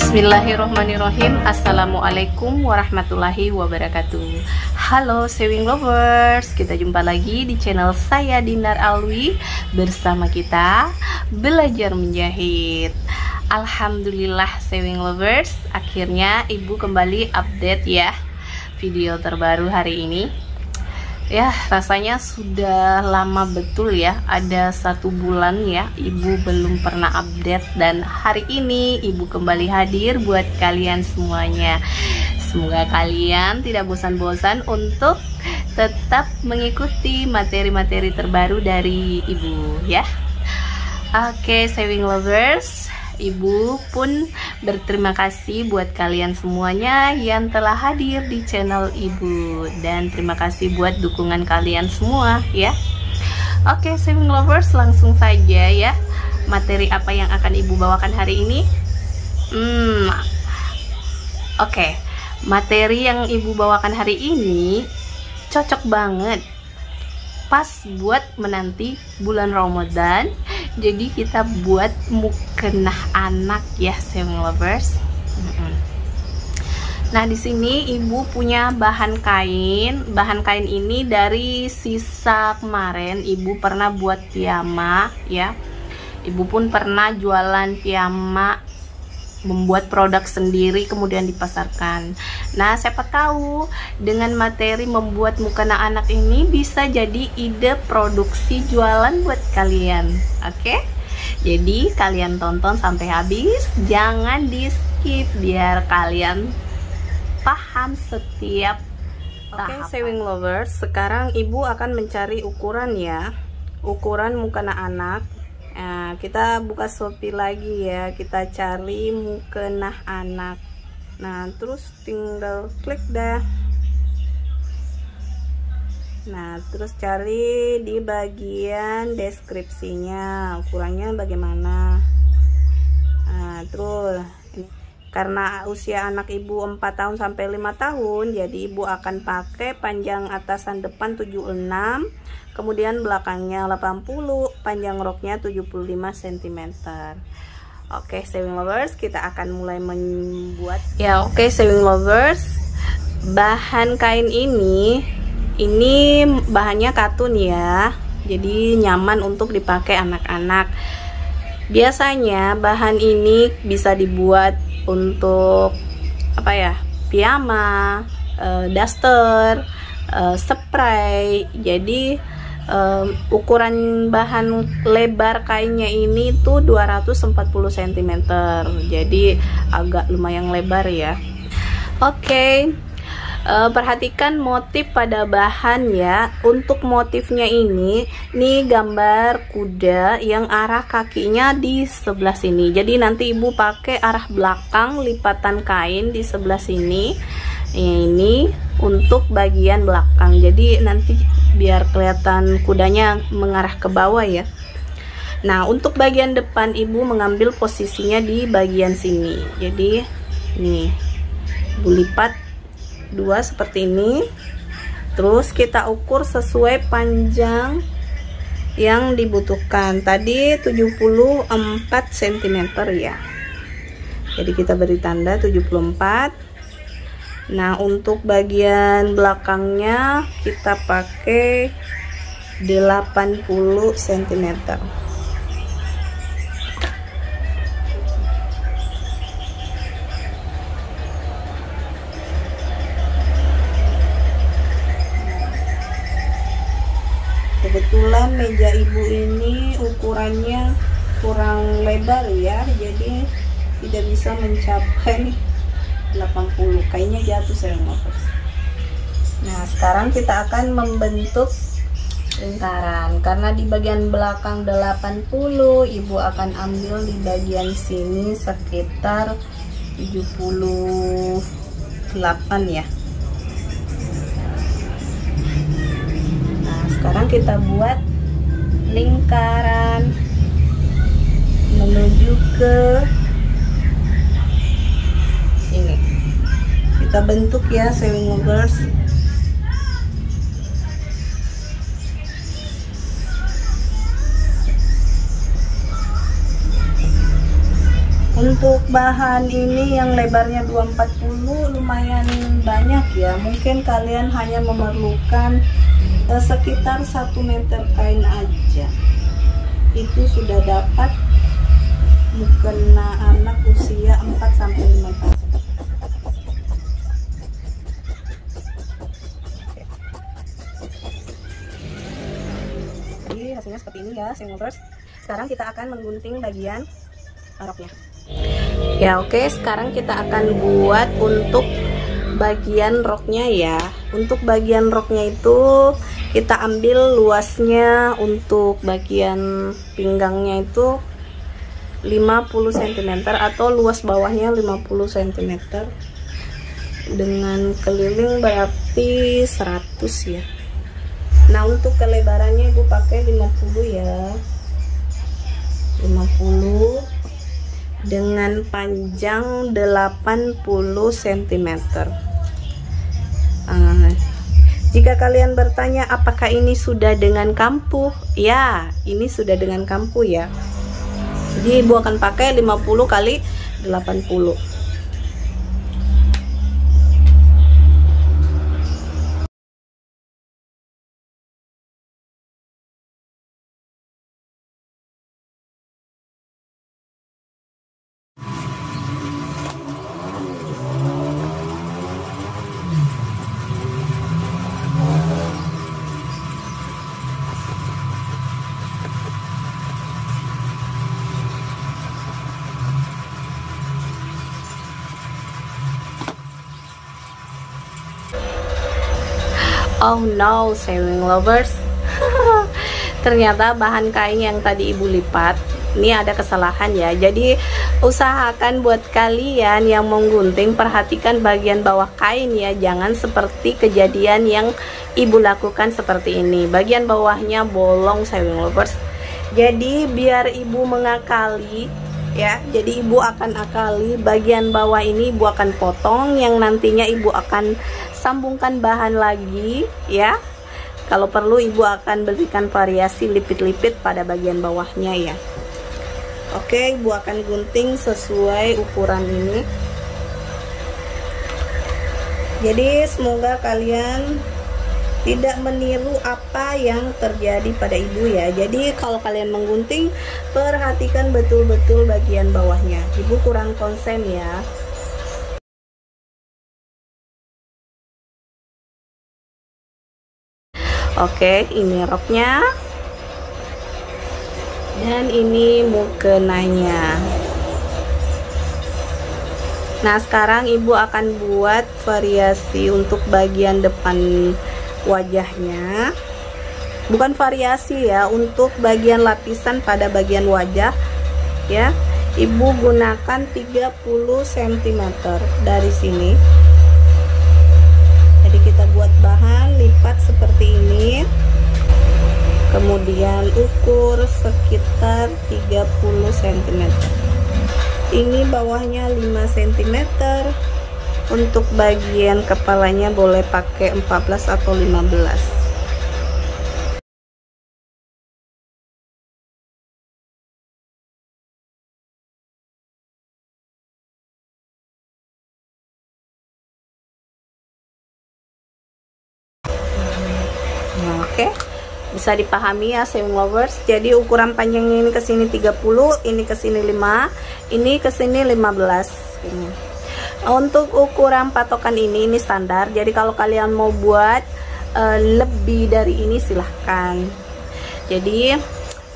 Bismillahirrohmanirrohim. Assalamualaikum warahmatullahi wabarakatuh. Halo sewing lovers, kita jumpa lagi di channel saya Dinar Alwi. Bersama kita belajar menjahit. Alhamdulillah sewing lovers, akhirnya ibu kembali update ya video terbaru hari ini. Ya, rasanya sudah lama betul ya, ada 1 bulan ya ibu belum pernah update, dan hari ini ibu kembali hadir buat kalian semuanya. Semoga kalian tidak bosan-bosan untuk tetap mengikuti materi-materi terbaru dari ibu ya. Oke sewing lovers, ibu pun berterima kasih buat kalian semuanya yang telah hadir di channel ibu, dan terima kasih buat dukungan kalian semua ya. Oke sewing lovers, langsung saja ya, materi apa yang akan ibu bawakan hari ini. Oke, materi yang ibu bawakan hari ini cocok banget pas buat menanti bulan Ramadan. Jadi kita buat mukena anak ya sewing lovers. Nah, di sini ibu punya bahan kain. Bahan kain ini dari sisa kemarin ibu pernah buat piyama ya. Ibu pun pernah jualan piyama, membuat produk sendiri kemudian dipasarkan. Nah, siapa tahu dengan materi membuat mukena anak ini bisa jadi ide produksi jualan buat kalian. Oke? Jadi kalian tonton sampai habis, jangan di skip biar kalian paham setiap tahapan. Oke, sewing lovers, sekarang ibu akan mencari ukuran ya. Ukuran mukena anak. Nah, kita buka Shopee lagi ya, kita cari mukena anak. Nah, terus tinggal klik dah. Nah, terus cari di bagian deskripsinya ukurannya bagaimana. Nah, terus karena usia anak ibu 4 tahun sampai 5 tahun, jadi ibu akan pakai panjang atasan depan 76, kemudian belakangnya 80, panjang roknya 75 cm. Oke sewing lovers, kita akan mulai membuat ya. Oke sewing lovers, bahan kain ini bahannya katun ya, jadi nyaman untuk dipakai anak-anak. Biasanya bahan ini bisa dibuat untuk apa ya, piyama, daster, spray. Jadi ukuran bahan lebar kainnya ini tuh 240 cm, jadi agak lumayan lebar ya. Oke, perhatikan motif pada bahan ya. Untuk motifnya ini nih gambar kuda yang arah kakinya di sebelah sini, jadi nanti ibu pakai arah belakang lipatan kain di sebelah sini. Ini untuk bagian belakang, jadi nanti biar kelihatan kudanya mengarah ke bawah ya. Nah, untuk bagian depan ibu mengambil posisinya di bagian sini, jadi nih ibu lipat 2 seperti ini. Terus kita ukur sesuai panjang yang dibutuhkan, tadi 74 cm ya, jadi kita beri tanda 74. Nah, untuk bagian belakangnya kita pakai 80 cm. Kebetulan meja ibu ini ukurannya kurang lebar ya, jadi tidak bisa mencapai 80, kayaknya jatuh sewing lovers. Nah, sekarang kita akan membentuk lingkaran. Karena di bagian belakang 80, ibu akan ambil di bagian sini sekitar 78 ya. Nah, sekarang kita buat lingkaran menuju ke sini. Kita bentuk ya sewing lovers. Untuk bahan ini yang lebarnya 240 lumayan banyak ya. Mungkin kalian hanya memerlukan sekitar 1 meter kain aja. Itu sudah dapat mukena anak usia 4-5 tahun. Jadi hasilnya seperti ini ya, Singlovers. Sekarang kita akan menggunting bagian roknya. Ya oke, sekarang kita akan buat untuk bagian roknya ya. Untuk bagian roknya itu kita ambil luasnya untuk bagian pinggangnya itu 50 cm atau luas bawahnya 50 cm. Dengan keliling berarti 100 ya. Nah, untuk kelebarannya ibu pakai 50 ya. 50 dengan panjang 80 cm. Jika kalian bertanya apakah ini sudah dengan kampuh, ya ini sudah dengan kampuh ya. Jadi ibu akan pakai 50 kali 80. Oh no, sewing lovers. Ternyata bahan kain yang tadi ibu lipat ini ada kesalahan ya. Jadi usahakan buat kalian yang menggunting, perhatikan bagian bawah kain ya. Jangan seperti kejadian yang ibu lakukan seperti ini. Bagian bawahnya bolong, sewing lovers. Jadi biar ibu mengakali ya, jadi ibu akan akali bagian bawah ini ibu akan potong, yang nantinya ibu akan sambungkan bahan lagi ya. Kalau perlu ibu akan berikan variasi lipit-lipit pada bagian bawahnya ya. Oke, ibu akan gunting sesuai ukuran ini. Jadi semoga kalian tidak meniru apa yang terjadi pada ibu ya. Jadi kalau kalian menggunting, perhatikan betul-betul bagian bawahnya. Ibu kurang konsen ya. Oke, ini roknya. Dan ini mukenanya. Nah, sekarang ibu akan buat variasi untuk bagian depan wajahnya. Bukan variasi ya, untuk bagian lapisan pada bagian wajah ya. Ibu gunakan 30 cm dari sini. Jadi kita buat bahan lipat seperti ini. Kemudian ukur sekitar 30 cm. Ini bawahnya 5 cm. Untuk bagian kepalanya boleh pakai 14 atau 15. Nah, oke. Bisa dipahami ya, sewing lovers. Jadi ukuran panjangnya ini ke sini 30, ini ke sini 5, ini ke sini 15 ini. Untuk ukuran patokan ini standar. Jadi kalau kalian mau buat lebih dari ini silahkan. Jadi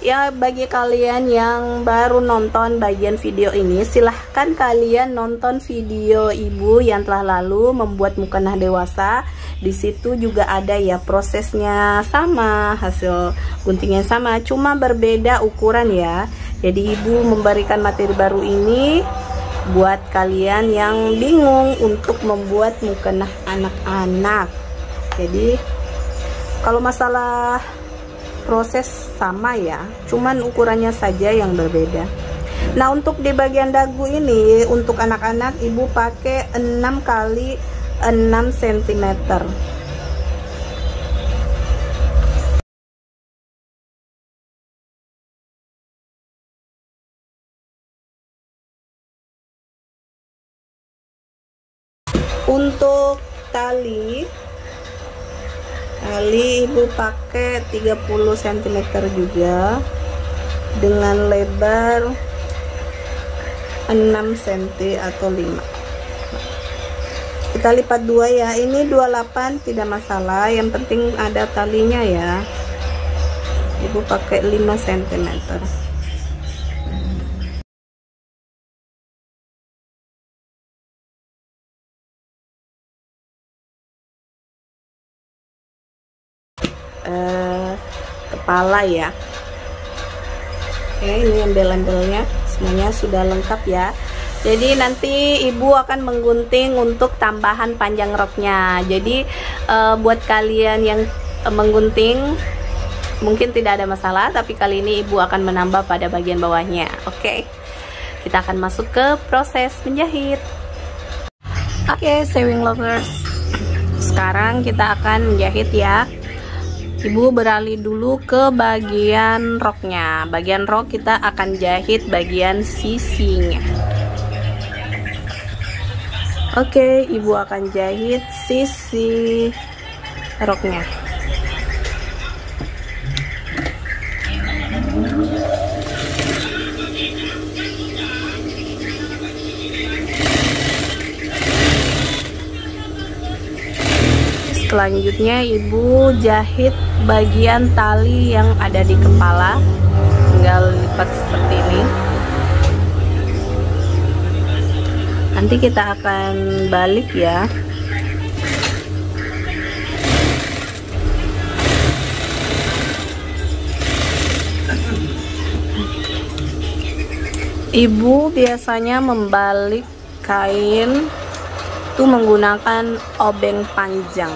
ya, bagi kalian yang baru nonton bagian video ini, silahkan kalian nonton video ibu yang telah lalu membuat mukena dewasa. Di situ juga ada ya, prosesnya sama, hasil guntingnya sama, cuma berbeda ukuran ya. Jadi ibu memberikan materi baru ini buat kalian yang bingung untuk membuat mukena anak-anak. Jadi kalau masalah proses sama ya, cuman ukurannya saja yang berbeda. Nah, untuk di bagian dagu ini untuk anak-anak ibu pakai 6 kali 6 cm. Untuk tali ibu pakai 30 cm juga dengan lebar 6 cm atau 5. Kita lipat 2 ya, ini 28 tidak masalah, yang penting ada talinya ya. Ibu pakai 5 cm. Kepala ya. Oke, ini embel-embelnya semuanya sudah lengkap ya. Jadi nanti ibu akan menggunting untuk tambahan panjang roknya. Jadi buat kalian yang menggunting mungkin tidak ada masalah, tapi kali ini ibu akan menambah pada bagian bawahnya. Oke, kita akan masuk ke proses menjahit. Oke, sewing lovers, sekarang kita akan menjahit ya. Ibu beralih dulu ke bagian roknya. Bagian rok kita akan jahit bagian sisinya. Oke, ibu akan jahit sisi roknya. Selanjutnya ibu jahit bagian tali yang ada di kepala, tinggal lipat seperti ini. Nanti kita akan balik ya. Ibu biasanya membalik kain itu menggunakan obeng panjang.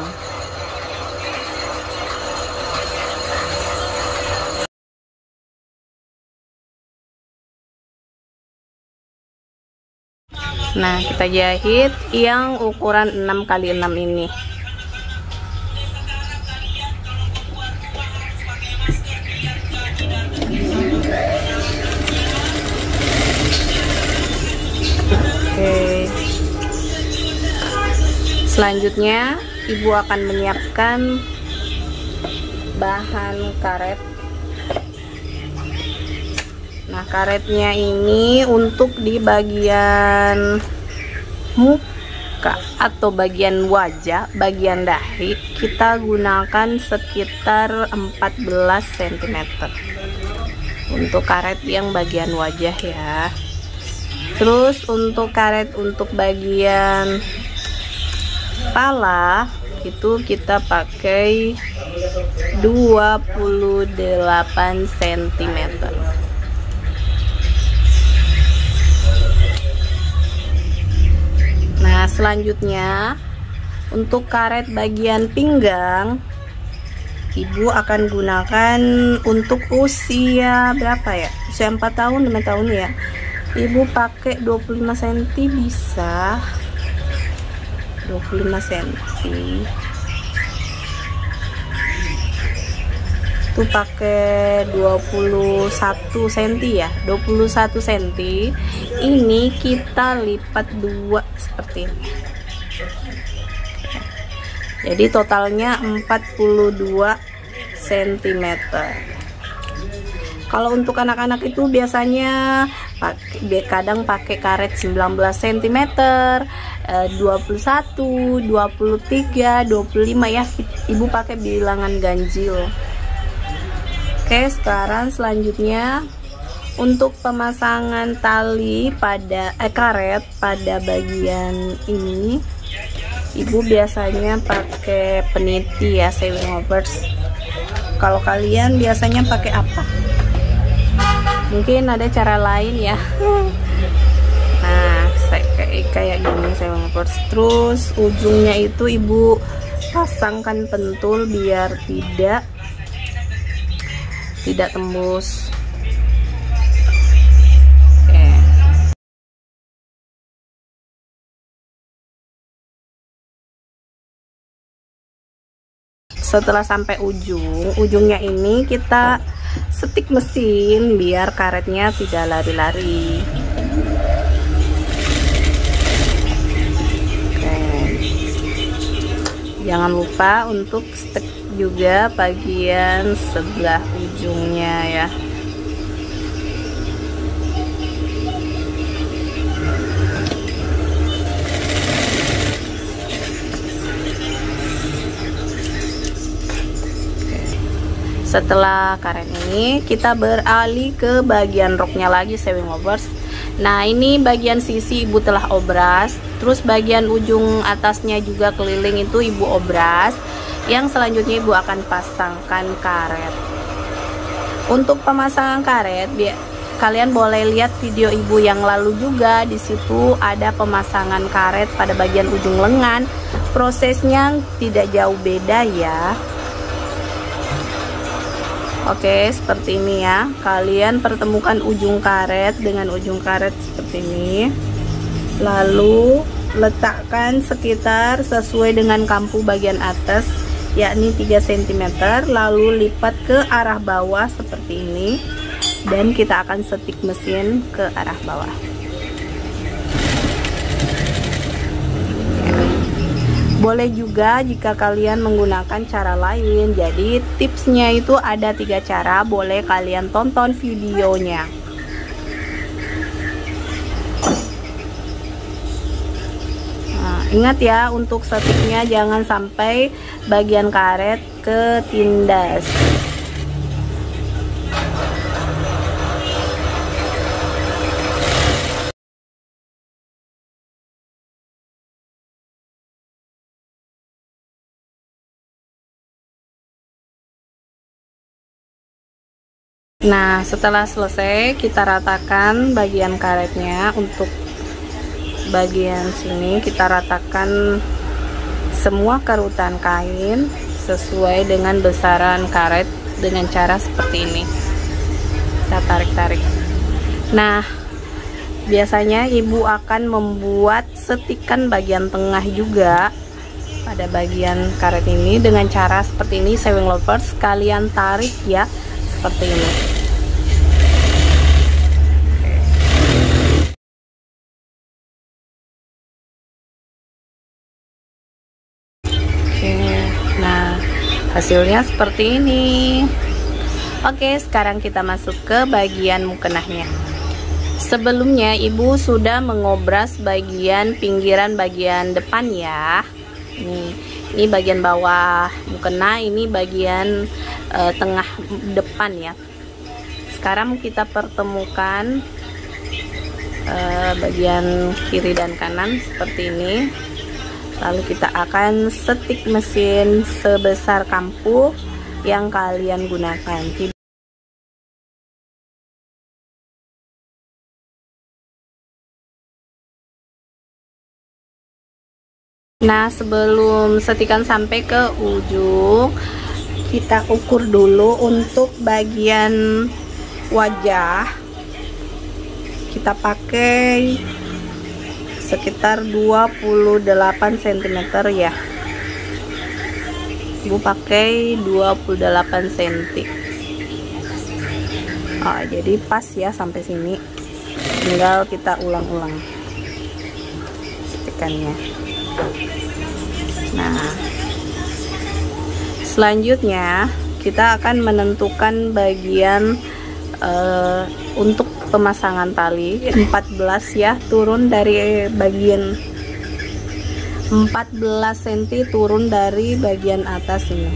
Nah, kita jahit yang ukuran 6 x 6 ini. Oke. Selanjutnya, ibu akan menyiapkan bahan karet. Nah, karetnya ini untuk di bagian muka atau bagian wajah, bagian dahi, kita gunakan sekitar 14 cm untuk karet yang bagian wajah ya. Terus untuk karet untuk bagian kepala itu kita pakai 28 cm. Nah, selanjutnya untuk karet bagian pinggang ibu akan gunakan untuk usia berapa ya? Usia 4 tahun, 5 tahun ya. Ibu pakai 25 cm bisa. 25 cm. Itu pakai 21 cm ya. 21 cm. Ini kita lipat 2 seperti ini. Jadi totalnya 42 cm. Kalau untuk anak-anak itu biasanya kadang pakai karet 19 cm, 21, 23, 25 ya. Ibu pakai bilangan ganjil. Oke, sekarang selanjutnya untuk pemasangan tali pada karet pada bagian ini, ibu biasanya pakai peniti ya, sewing lovers. Kalau kalian biasanya pakai apa? Mungkin ada cara lain ya. Nah, kayak gini sewing lovers. Terus ujungnya itu ibu pasangkan pentul biar tidak tembus. Oke. Setelah sampai ujungnya ini kita setik mesin biar karetnya tidak lari-lari. Oke. Jangan lupa untuk stek juga bagian sebelah ujungnya ya. Setelah karet ini kita beralih ke bagian roknya lagi, sewing lovers. Nah, ini bagian sisi ibu telah obras, terus bagian ujung atasnya juga keliling itu ibu obras. Yang selanjutnya ibu akan pasangkan karet. Untuk pemasangan karet, kalian boleh lihat video ibu yang lalu juga. Di situ ada pemasangan karet pada bagian ujung lengan. Prosesnya tidak jauh beda ya. Oke, seperti ini ya. Kalian pertemukan ujung karet dengan ujung karet seperti ini. Lalu letakkan sekitar sesuai dengan kampu bagian atas, yakni 3 cm. Lalu lipat ke arah bawah seperti ini. Dan kita akan setik mesin ke arah bawah. Boleh juga jika kalian menggunakan cara lain. Jadi tipsnya itu ada 3 cara, boleh kalian tonton videonya. Nah, ingat ya, untuk setiknya jangan sampai bagian karet ketindas. Nah, setelah selesai kita ratakan bagian karetnya. Untuk bagian sini kita ratakan semua kerutan kain sesuai dengan besaran karet dengan cara seperti ini. Kita tarik-tarik. Nah, biasanya ibu akan membuat setikan bagian tengah juga pada bagian karet ini dengan cara seperti ini, sewing lovers. Kalian tarik ya, seperti ini. Nah, hasilnya seperti ini. Oke, sekarang kita masuk ke bagian mukenahnya. Sebelumnya ibu sudah mengobras bagian pinggiran bagian depan ya. Ini bagian bawah mukena, ini bagian tengah depan ya. Sekarang kita pertemukan bagian kiri dan kanan seperti ini. Lalu kita akan setik mesin sebesar kampu yang kalian gunakan. Nah, sebelum setikan sampai ke ujung, kita ukur dulu untuk bagian wajah. Kita pakai sekitar 28 cm ya. Ibu pakai 28 cm. Oh, jadi pas ya sampai sini. Tinggal kita ulang-ulang setikannya. Nah, selanjutnya kita akan menentukan bagian untuk pemasangan tali 14 ya, turun dari bagian 14 cm turun dari bagian atas ini.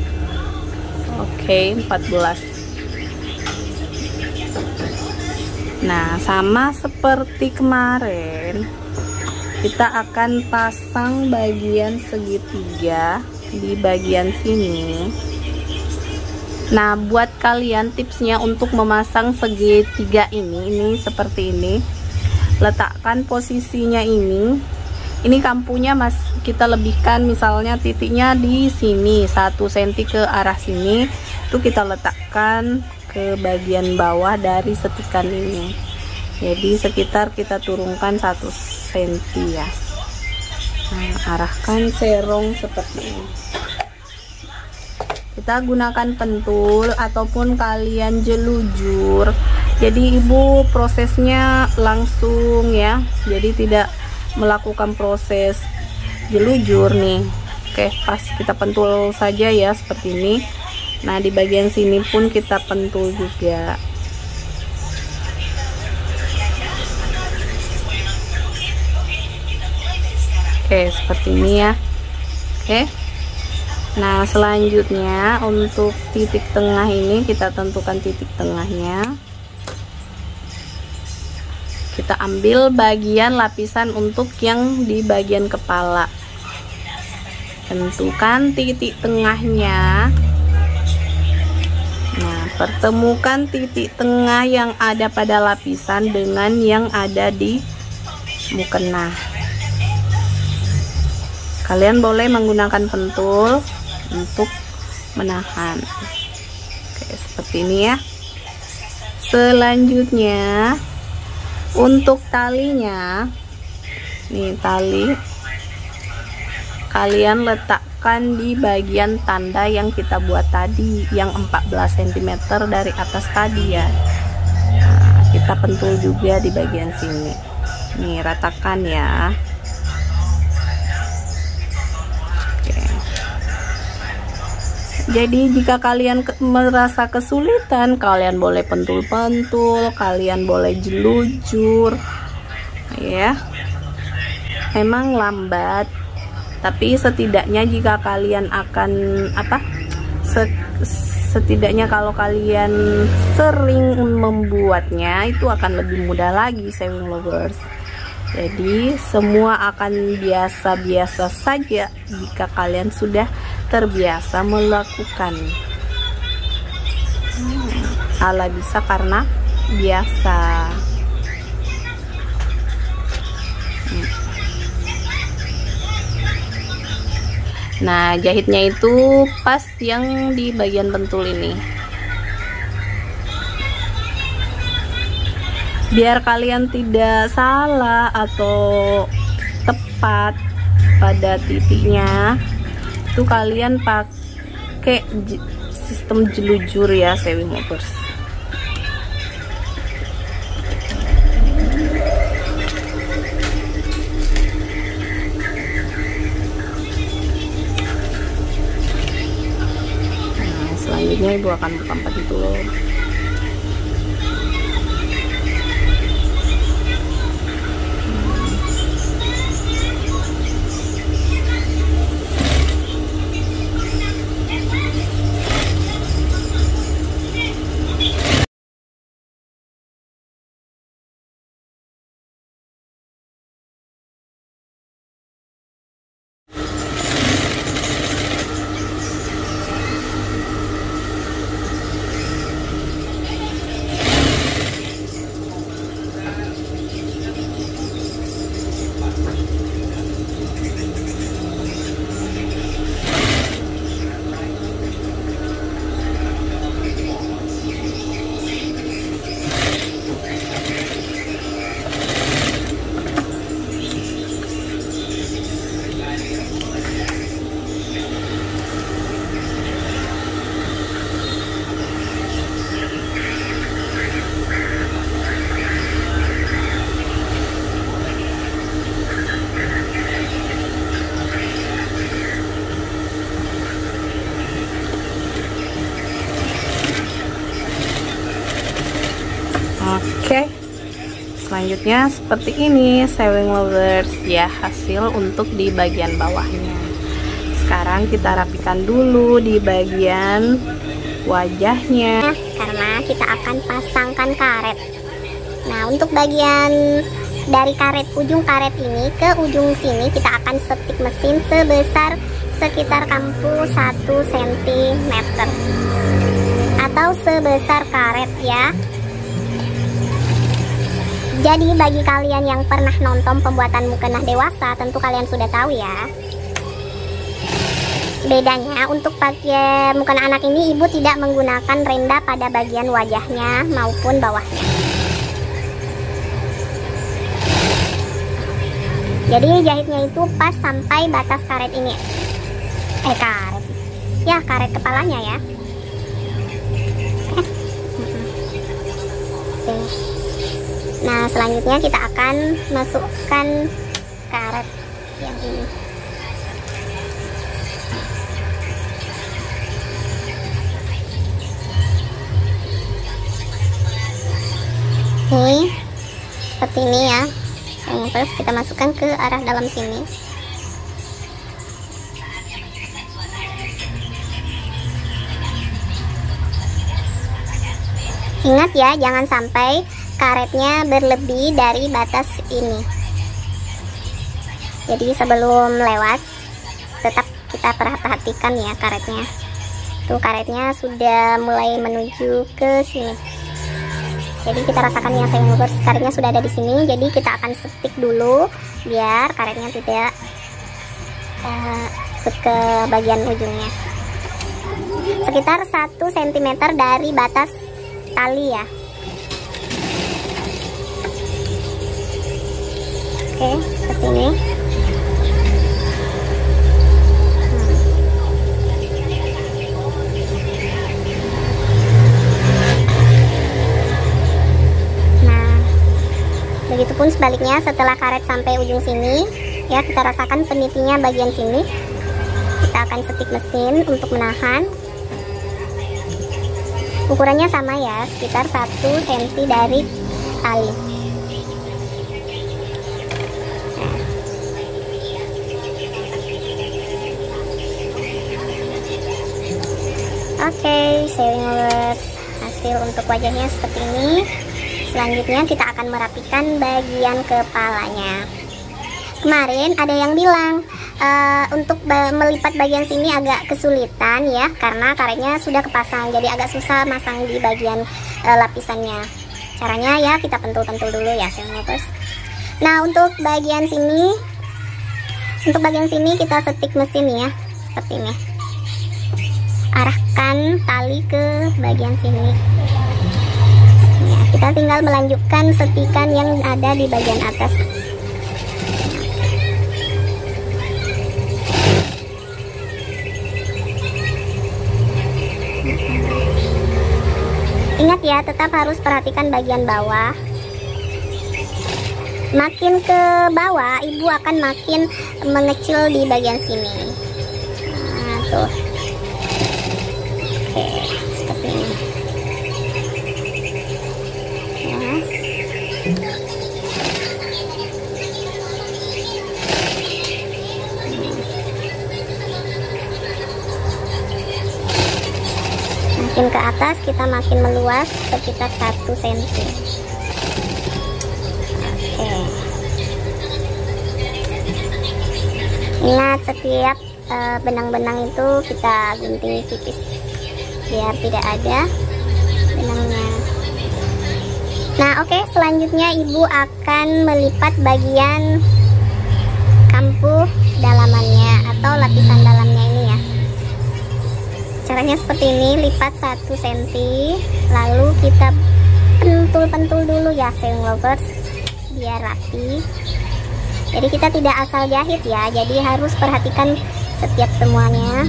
Oke, 14. Nah, sama seperti kemarin, kita akan pasang bagian segitiga di bagian sini. Nah, buat kalian tipsnya untuk memasang segitiga ini seperti ini. Letakkan posisinya ini. Ini kampunya kita lebihkan, misalnya titiknya di sini 1 cm ke arah sini. Itu kita letakkan ke bagian bawah dari setikan ini. Jadi sekitar kita turunkan 1 cm ya. Nah, arahkan serong seperti ini. Kita gunakan pentul ataupun kalian jelujur. Jadi ibu prosesnya langsung ya, jadi tidak melakukan proses jelujur nih. Oke, pas kita pentul saja ya seperti ini. Nah, di bagian sini pun kita pentul juga. Oke, seperti ini ya. Oke. Nah, selanjutnya untuk titik tengah ini kita tentukan titik tengahnya. Kita ambil bagian lapisan untuk yang di bagian kepala. Tentukan titik tengahnya. Nah, pertemukan titik tengah yang ada pada lapisan dengan yang ada di mukena. Kalian boleh menggunakan pentul untuk menahan. Oke, seperti ini ya. Selanjutnya untuk talinya, nih tali kalian letakkan di bagian tanda yang kita buat tadi, yang 14 cm dari atas tadi ya. Nah, kita pentul juga di bagian sini. Nih, ratakan ya. Oke. Jadi jika kalian merasa kesulitan, kalian boleh pentul-pentul, kalian boleh jelujur ya. Memang lambat, tapi setidaknya jika kalian akan setidaknya kalau kalian sering membuatnya, itu akan lebih mudah lagi sewing lovers. Jadi semua akan biasa-biasa saja jika kalian sudah terbiasa melakukan. Ala bisa karena biasa. Nah, jahitnya itu pas yang di bagian pentul ini. Biar kalian tidak salah atau tepat pada titiknya, itu kalian pakai sistem jelujur ya sewing lovers. Selanjutnya ibu akan buka 4 itu loh. Oke, selanjutnya seperti ini sewing lovers ya, hasil untuk di bagian bawahnya. Sekarang kita rapikan dulu di bagian wajahnya, karena kita akan pasangkan karet. Nah, untuk bagian dari karet, ujung karet ini ke ujung sini kita akan setik mesin sebesar sekitar kampu 1 cm atau sebesar karet ya. Jadi bagi kalian yang pernah nonton pembuatan mukena dewasa, tentu kalian sudah tahu ya. Bedanya untuk pakai mukena anak ini, ibu tidak menggunakan renda pada bagian wajahnya maupun bawahnya. Jadi jahitnya itu pas sampai batas karet ini. Karet. Ya, karet kepalanya ya. Oke. Nah, selanjutnya kita akan masukkan karet yang ini. Nih, seperti ini ya. Terus kita masukkan ke arah dalam sini. Ingat ya, jangan sampai karetnya berlebih dari batas ini. Jadi sebelum lewat, tetap kita perhatikan ya karetnya. Tuh, karetnya sudah mulai menuju ke sini. Jadi kita rasakan ya sayang lovers, karetnya sudah ada di sini. Jadi kita akan setik dulu biar karetnya tidak ke bagian ujungnya. Sekitar 1 cm dari batas tali ya. Oke, seperti ini. Nah, begitupun sebaliknya setelah karet sampai ujung sini ya, kita rasakan penitinya bagian sini. Kita akan setik mesin untuk menahan. Ukurannya sama ya, sekitar 1 cm dari tali. Nah. Oke, sewing lovers, hasil untuk wajahnya seperti ini. Selanjutnya kita akan merapikan bagian kepalanya. Kemarin ada yang bilang untuk melipat bagian sini agak kesulitan ya, karena karetnya sudah kepasang, jadi agak susah masang di bagian lapisannya. Caranya ya kita pentul-pentul dulu ya sayang lovers. Nah, untuk bagian sini kita setik mesin ya, seperti ini. Arahkan tali ke bagian sini. Ya, kita tinggal melanjutkan setikan yang ada di bagian atas. Ingat ya, tetap harus perhatikan bagian bawah. Makin ke bawah, ibu akan makin mengecil di bagian sini. Nah, tuh. Oke, seperti ini. Ya. Makin ke atas kita makin meluas sekitar 1 cm. Oke. Ingat, setiap benang-benang itu kita gunting tipis biar tidak ada benangnya. Nah, oke, selanjutnya ibu akan melipat bagian kampuh dalamannya atau lapisan dalamnya ini ya. Caranya seperti ini, lipat 1 cm, lalu kita pentul-pentul dulu ya sayang lovers, biar rapi. Jadi kita tidak asal jahit ya, jadi harus perhatikan setiap semuanya.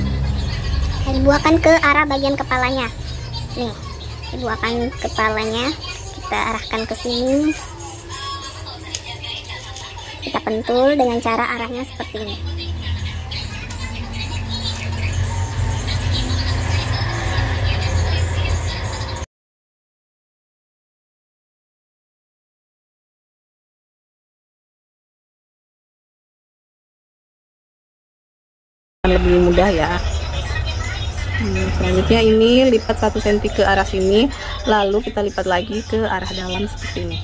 Ibu akan ke arah bagian kepalanya. Nih, ibu akan kepalanya, kita arahkan ke sini. Kita pentul dengan cara arahnya seperti ini. Lebih mudah ya. Selanjutnya ini lipat 1 cm ke arah sini, lalu kita lipat lagi ke arah dalam seperti ini.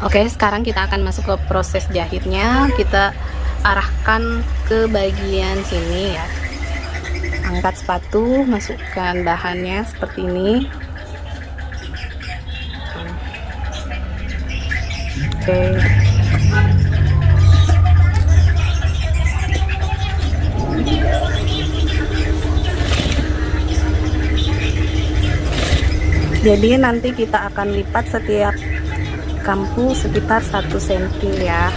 Oke, sekarang kita akan masuk ke proses jahitnya. Kita arahkan ke bagian sini ya. Angkat sepatu, masukkan bahannya seperti ini. Oke. Jadi nanti kita akan lipat setiap kampu sekitar 1 cm ya.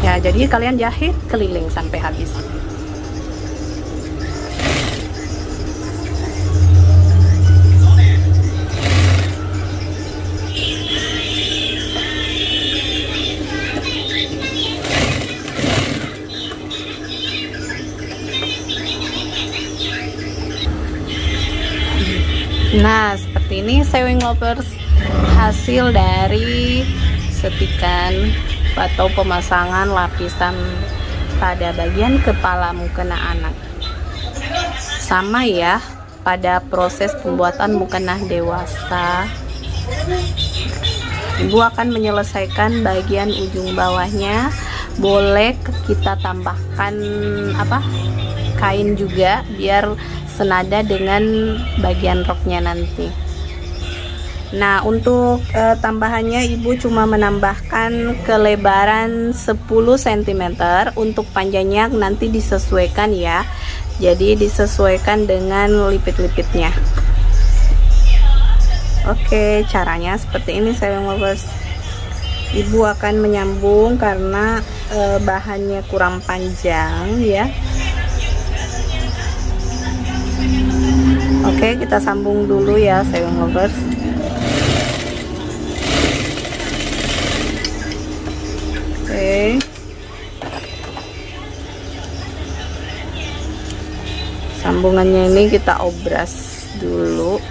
Ya, jadi kalian jahit keliling sampai habis. Nah, seperti ini sewing lovers, hasil dari setikan atau pemasangan lapisan pada bagian kepala mukena anak. Sama ya pada proses pembuatan mukena dewasa. Ibu akan menyelesaikan bagian ujung bawahnya. Boleh kita tambahkan kain juga biar senada dengan bagian roknya nanti. Nah, untuk tambahannya ibu cuma menambahkan kelebaran 10 cm. Untuk panjangnya nanti disesuaikan ya. Jadi disesuaikan dengan lipit-lipitnya. Oke, caranya seperti ini sewing lovers. Ibu akan menyambung karena bahannya kurang panjang ya. Oke, kita sambung dulu ya sewing lovers. Oke. Sambungannya ini kita obras dulu.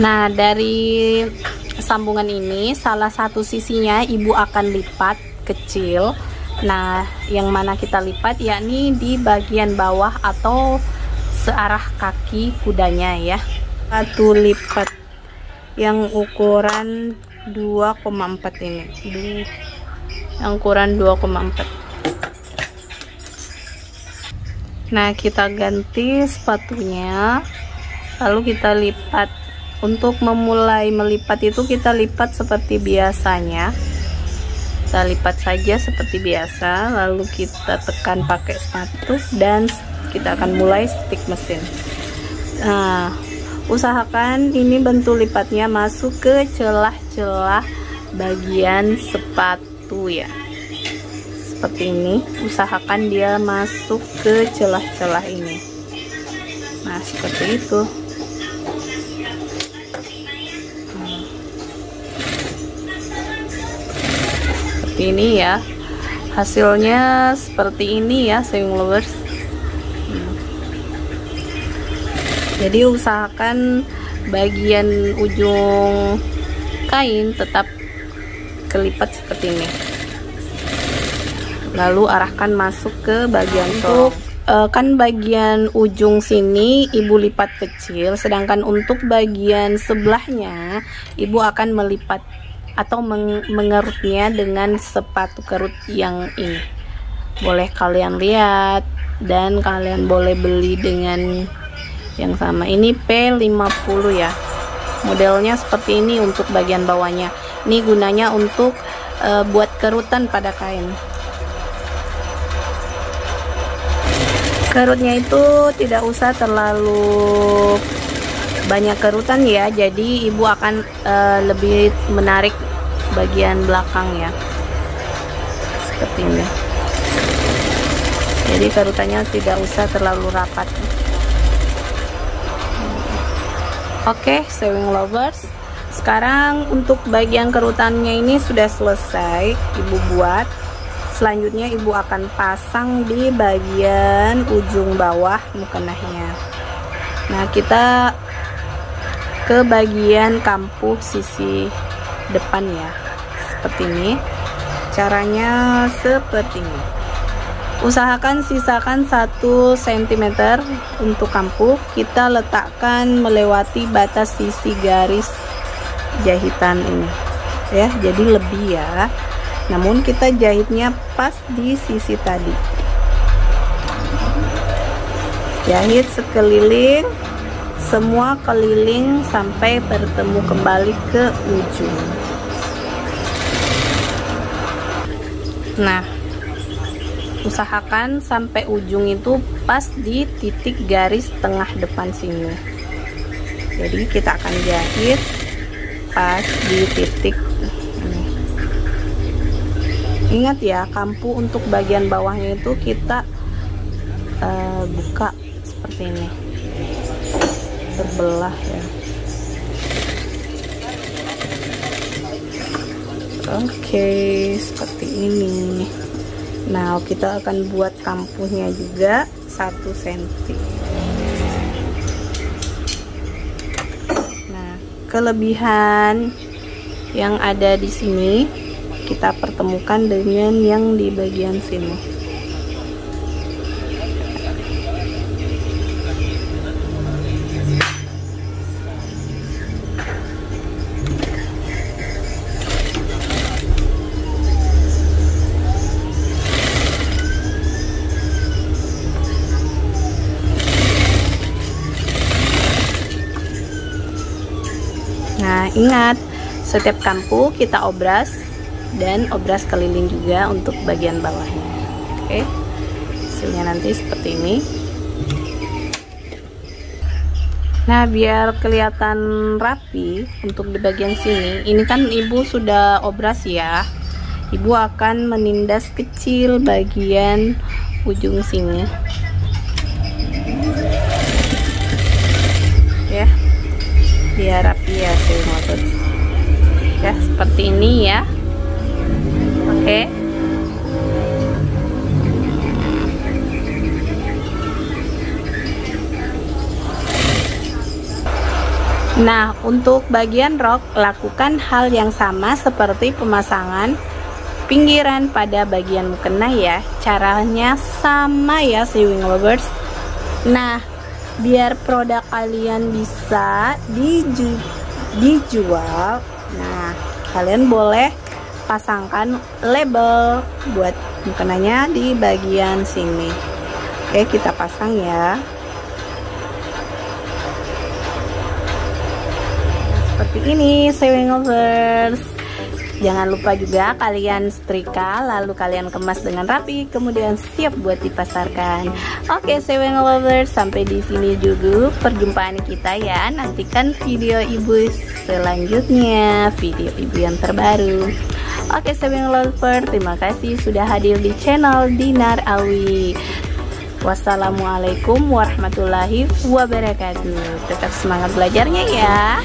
Nah, dari sambungan ini salah satu sisinya ibu akan lipat kecil. Nah, yang mana kita lipat yakni di bagian bawah atau searah kaki kudanya ya. Satu lipat yang ukuran 2,4 ini. Yang ukuran 2,4. Nah, kita ganti sepatunya, lalu kita lipat. Untuk memulai melipat itu kita lipat seperti biasanya. Kita lipat saja seperti biasa, lalu kita tekan pakai sepatu dan kita akan mulai stik mesin. Nah, usahakan ini bentuk lipatnya masuk ke celah-celah bagian sepatu ya. Seperti ini, usahakan dia masuk ke celah-celah ini. Nah, seperti itu. Seperti ini ya. Hasilnya seperti ini ya sewing lovers. Jadi usahakan bagian ujung kain tetap kelipat seperti ini. Lalu arahkan masuk ke bagian untuk kan bagian ujung sini ibu lipat kecil, sedangkan untuk bagian sebelahnya ibu akan melipat atau mengerutnya dengan sepatu kerut yang ini. Boleh kalian lihat dan kalian boleh beli dengan yang sama. Ini P50 ya. Modelnya seperti ini untuk bagian bawahnya. Ini gunanya untuk buat kerutan pada kain. Kerutnya itu tidak usah terlalu banyak kerutan ya, jadi ibu akan lebih menarik bagian belakang ya, seperti ini. Jadi kerutannya tidak usah terlalu rapat. Oke, sewing lovers, sekarang untuk bagian kerutannya ini sudah selesai ibu buat. Selanjutnya ibu akan pasang di bagian ujung bawah mukenahnya. Nah, kita ke bagian kampuh sisi depan ya, seperti ini. Caranya seperti ini. Usahakan sisakan 1 cm untuk kampuh. Kita letakkan melewati batas sisi garis jahitan ini ya, jadi lebih ya. Namun kita jahitnya pas di sisi tadi. Jahit sekeliling, semua keliling sampai bertemu kembali ke ujung. Nah, usahakan sampai ujung itu pas di titik garis tengah depan sini. Jadi kita akan jahit pas di titik ini. Ingat ya, kampu untuk bagian bawahnya itu kita buka seperti ini, terbelah ya. Oke, seperti ini. Nah, kita akan buat kampuhnya juga 1 cm. Nah, kelebihan yang ada di sini kita pertemukan dengan yang di bagian sini. Nah, ingat, setiap kampu kita obras dan obras keliling juga untuk bagian bawahnya. Oke, hasilnya nanti seperti ini. Nah, biar kelihatan rapi untuk di bagian sini, ini kan ibu sudah obras ya. Ibu akan menindas kecil bagian ujung sini. Ya, biar rapi ya sewing lovers. Ya, seperti ini ya. Oke. Nah, untuk bagian rok lakukan hal yang sama seperti pemasangan pinggiran pada bagian mukena ya. Caranya sama ya sewing lovers. Nah, biar produk kalian bisa dijual, nah kalian boleh pasangkan label buat mukenanya di bagian sini. Oke, kita pasang ya. Seperti ini sewing lovers. Jangan lupa juga kalian setrika, lalu kalian kemas dengan rapi, kemudian siap buat dipasarkan. Oke sewing lovers, sampai di sini dulu perjumpaan kita ya. Nantikan video ibu selanjutnya, video ibu yang terbaru. Oke sewing lovers, terima kasih sudah hadir di channel Dinar Alwi. Wassalamualaikum warahmatullahi wabarakatuh. Tetap semangat belajarnya ya.